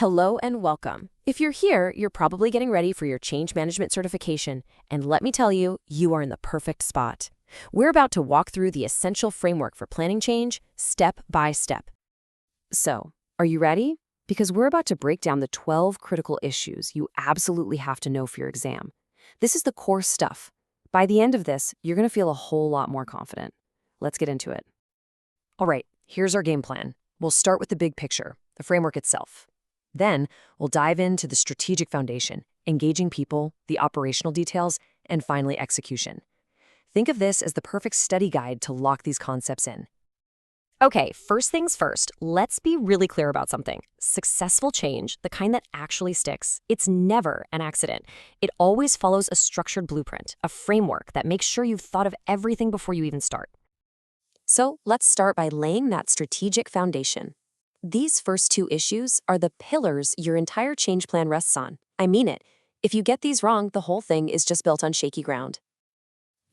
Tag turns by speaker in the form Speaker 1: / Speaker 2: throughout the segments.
Speaker 1: Hello and welcome. If you're here, you're probably getting ready for your change management certification, and let me tell you, you are in the perfect spot. We're about to walk through the essential framework for planning change, step by step. So, are you ready? Because we're about to break down the 12 critical issues you absolutely have to know for your exam. This is the core stuff. By the end of this, you're going to feel a whole lot more confident. Let's get into it. All right, here's our game plan. We'll start with the big picture, the framework itself. Then, we'll dive into the strategic foundation, engaging people, the operational details, and finally execution. Think of this as the perfect study guide to lock these concepts in. Okay, first things first, let's be really clear about something. Successful change, the kind that actually sticks, it's never an accident. It always follows a structured blueprint, a framework that makes sure you've thought of everything before you even start. So let's start by laying that strategic foundation. These first two issues are the pillars your entire change plan rests on. I mean it. If you get these wrong, the whole thing is just built on shaky ground.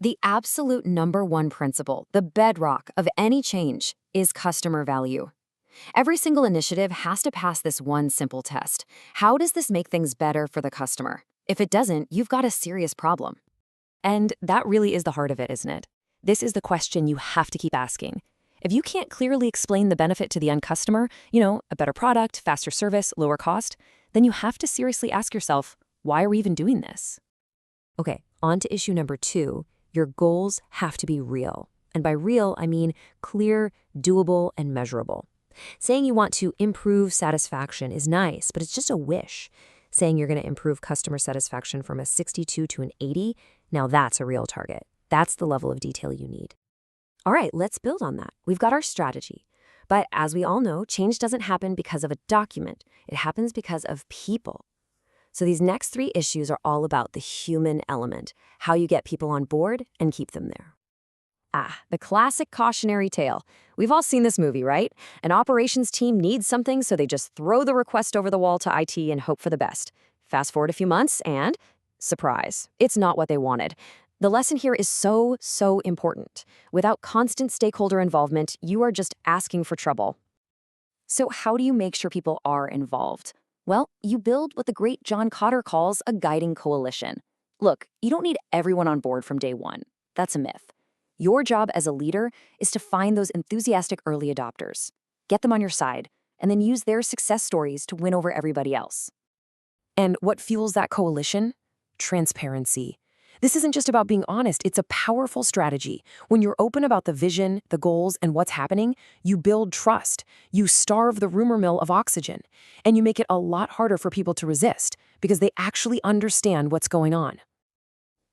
Speaker 1: The absolute number one principle, the bedrock of any change, is customer value. Every single initiative has to pass this one simple test. How does this make things better for the customer? If it doesn't, you've got a serious problem. And that really is the heart of it, isn't it? This is the question you have to keep asking. If you can't clearly explain the benefit to the end customer, a better product, faster service, lower cost, then you have to seriously ask yourself, why are we even doing this? Okay, on to issue number 2. Your goals have to be real. And by real, I mean clear, doable, and measurable. Saying you want to improve satisfaction is nice, but it's just a wish. Saying you're going to improve customer satisfaction from a 62 to an 80, now that's a real target. That's the level of detail you need. All right, let's build on that. We've got our strategy. But as we all know, change doesn't happen because of a document. It happens because of people. So these next 3 issues are all about the human element, how you get people on board and keep them there. The classic cautionary tale. We've all seen this movie, right? An operations team needs something, so they just throw the request over the wall to IT and hope for the best. Fast forward a few months and, surprise, it's not what they wanted. The lesson here is so important. Without constant stakeholder involvement, you are just asking for trouble. So how do you make sure people are involved? Well, you build what the great John Kotter calls a guiding coalition. Look, you don't need everyone on board from day one. That's a myth. Your job as a leader is to find those enthusiastic early adopters, get them on your side, and then use their success stories to win over everybody else. And what fuels that coalition? Transparency. This isn't just about being honest, it's a powerful strategy. When you're open about the vision, the goals, and what's happening, you build trust. You starve the rumor mill of oxygen, and you make it a lot harder for people to resist because they actually understand what's going on.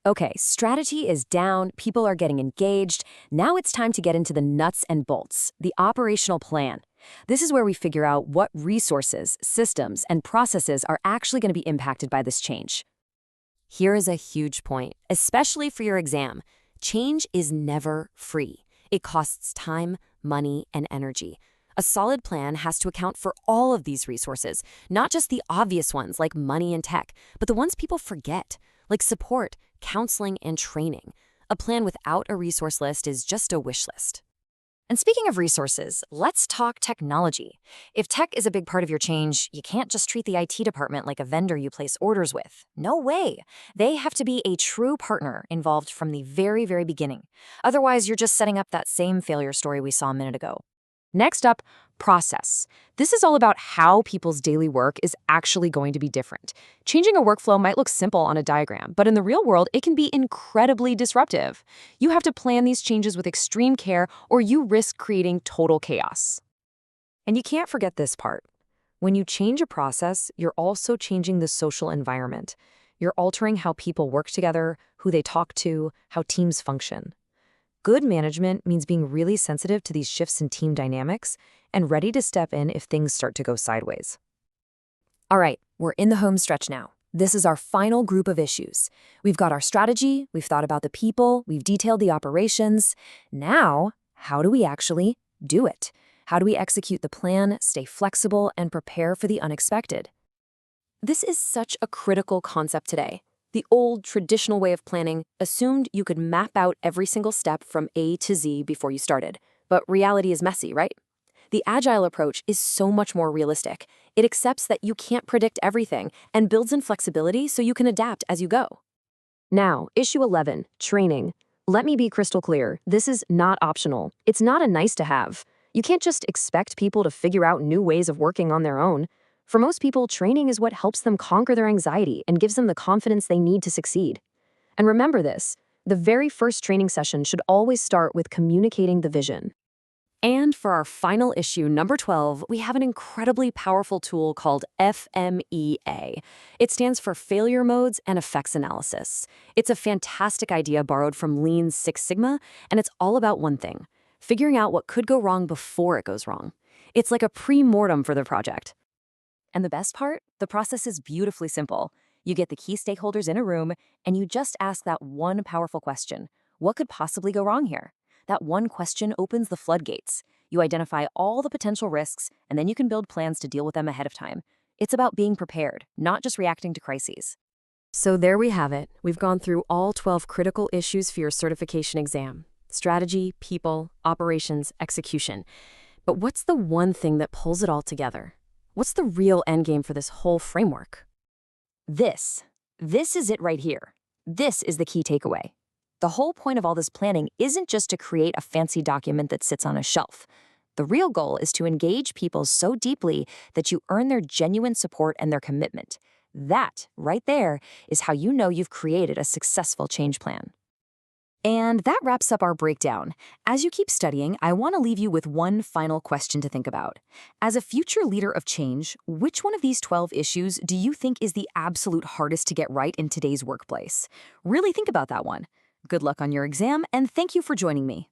Speaker 1: Okay, strategy is down, people are getting engaged. Now it's time to get into the nuts and bolts, the operational plan. This is where we figure out what resources, systems, and processes are actually going to be impacted by this change. Here is a huge point, especially for your exam. Change is never free. It costs time, money, and energy. A solid plan has to account for all of these resources, not just the obvious ones like money and tech, but the ones people forget, like support, counseling, and training. A plan without a resource list is just a wish list. And speaking of resources, let's talk technology. If tech is a big part of your change, you can't just treat the IT department like a vendor you place orders with. No way. They have to be a true partner involved from the very beginning. Otherwise, you're just setting up that same failure story we saw a minute ago. Next up, process. This is all about how people's daily work is actually going to be different. Changing a workflow might look simple on a diagram, but in the real world, it can be incredibly disruptive. You have to plan these changes with extreme care, or you risk creating total chaos. And you can't forget this part. When you change a process, you're also changing the social environment. You're altering how people work together, who they talk to, how teams function. Good management means being really sensitive to these shifts in team dynamics and ready to step in if things start to go sideways. All right, we're in the home stretch now. This is our final group of issues. We've got our strategy, we've thought about the people, we've detailed the operations. Now, how do we actually do it? How do we execute the plan, stay flexible, and prepare for the unexpected? This is such a critical concept today. The old, traditional way of planning assumed you could map out every single step from A to Z before you started. But reality is messy, right? The Agile approach is so much more realistic. It accepts that you can't predict everything and builds in flexibility so you can adapt as you go. Now, issue 11, training. Let me be crystal clear. This is not optional. It's not a nice to have. You can't just expect people to figure out new ways of working on their own. For most people, training is what helps them conquer their anxiety and gives them the confidence they need to succeed. And remember this, the very first training session should always start with communicating the vision. And for our final issue, number 12, we have an incredibly powerful tool called FMEA. It stands for Failure Modes and Effects Analysis. It's a fantastic idea borrowed from Lean's Six Sigma, and it's all about one thing, figuring out what could go wrong before it goes wrong. It's like a pre-mortem for the project. And the best part? The process is beautifully simple. You get the key stakeholders in a room, and you just ask that one powerful question. What could possibly go wrong here? That one question opens the floodgates. You identify all the potential risks, and then you can build plans to deal with them ahead of time. It's about being prepared, not just reacting to crises. So there we have it. We've gone through all 12 critical issues for your certification exam. Strategy, people, operations, execution. But what's the one thing that pulls it all together? What's the real endgame for this whole framework? This is it right here. This is the key takeaway. The whole point of all this planning isn't just to create a fancy document that sits on a shelf. The real goal is to engage people so deeply that you earn their genuine support and their commitment. That, right there, is how you know you've created a successful change plan. And that wraps up our breakdown. As you keep studying, I want to leave you with one final question to think about. As a future leader of change, which one of these 12 issues do you think is the absolute hardest to get right in today's workplace? Really think about that one. Good luck on your exam, and thank you for joining me.